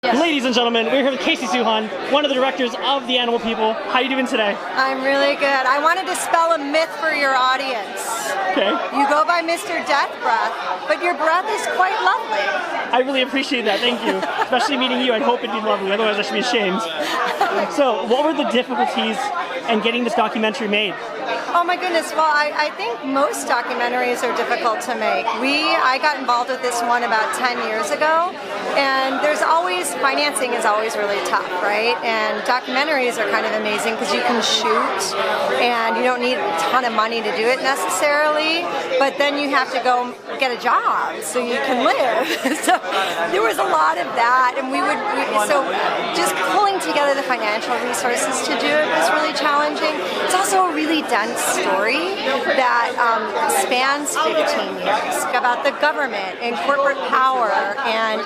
Yes. Ladies and gentlemen, we're here with Casey Suchan, one of the directors of The Animal People. How are you doing today? I'm really good. I want to dispel a myth for your audience. Okay. You go by Mr. Death Breath, but your breath is quite lovely. I really appreciate that, thank you. Especially meeting you, I'd hope it'd be lovely, otherwise I should be ashamed. So, what were the difficulties in getting this documentary made? Oh my goodness, well I think most documentaries are difficult to make. I got involved with this one about 10 years ago, and financing is always really tough, right? And documentaries are kind of amazing because you can shoot and you don't need a ton of money to do it necessarily, but then you have to go get a job so you can live. So there was a lot of that, and so just pulling together the financial resources to do it was really challenging. It's also a really dense story that spans 15 years about the government and corporate power and,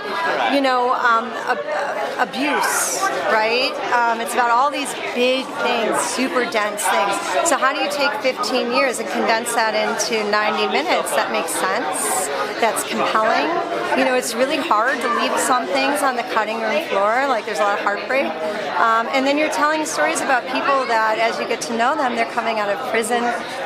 abuse, right? It's about all these big things, super dense things. So how do you take 15 years and condense that into 90 minutes that makes sense, that's compelling? It's really hard to leave some things on the cutting room floor, like there's a lot of heartbreak. And then you're telling stories about people that, as you get to know them, they're coming out of prison,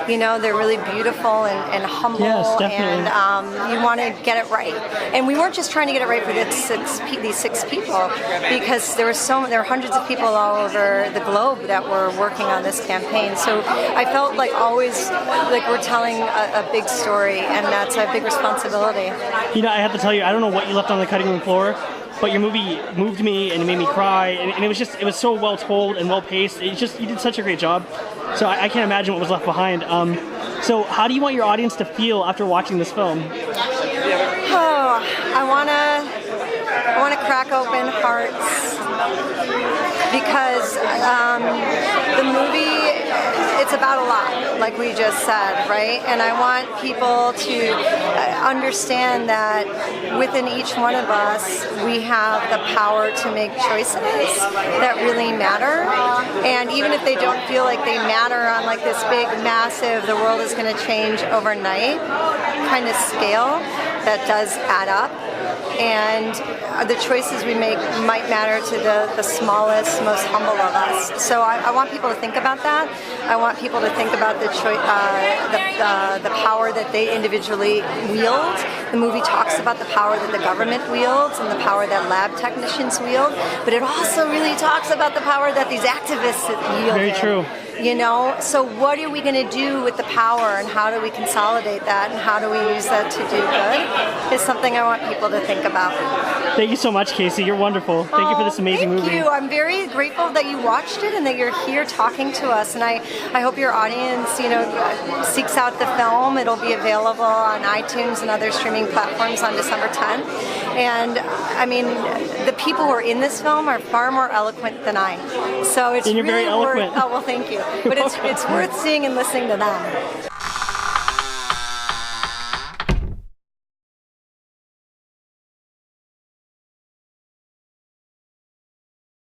they're really beautiful and humble, yes, definitely. And you want to get it right. And we weren't just trying to get it right for these six people, because there were hundreds of people all over the globe that were working on this campaign. So I felt like always like we're telling a big story, and that's a big responsibility. I have to tell you, I don't know what you left on the cutting room floor, but your movie moved me and it made me cry, and it was so well told and well paced. You did such a great job. So I can't imagine what was left behind. So how do you want your audience to feel after watching this film? Oh, I want to crack open hearts, because the movie, it's about a lot, like we just said, right? And I want people to understand that within each one of us, we have the power to make choices that really matter. And even if they don't feel like they matter on like this big, massive, the world is going to change overnight kind of scale, that does add up. And the choices we make might matter to the smallest, most humble of us. So I want people to think about that. I want people to think about the power that they individually wield. The movie talks about the power that the government wields and the power that lab technicians wield, but it also really talks about the power that these activists wield. Very true. So what are we going to do with the power, and how do we consolidate that, and how do we use that to do good, is something I want people to think about. Thank you so much, Casey. You're wonderful. Thank you for this amazing movie. Thank you. I'm very grateful that you watched it and that you're here talking to us, and I hope your audience, seeks out the film. It'll be available on iTunes and other streaming platforms on December 10th. And the people who are in this film are far more eloquent than I. So it's and you're really very eloquent. Oh, well, thank you. But it's worth seeing and listening to them.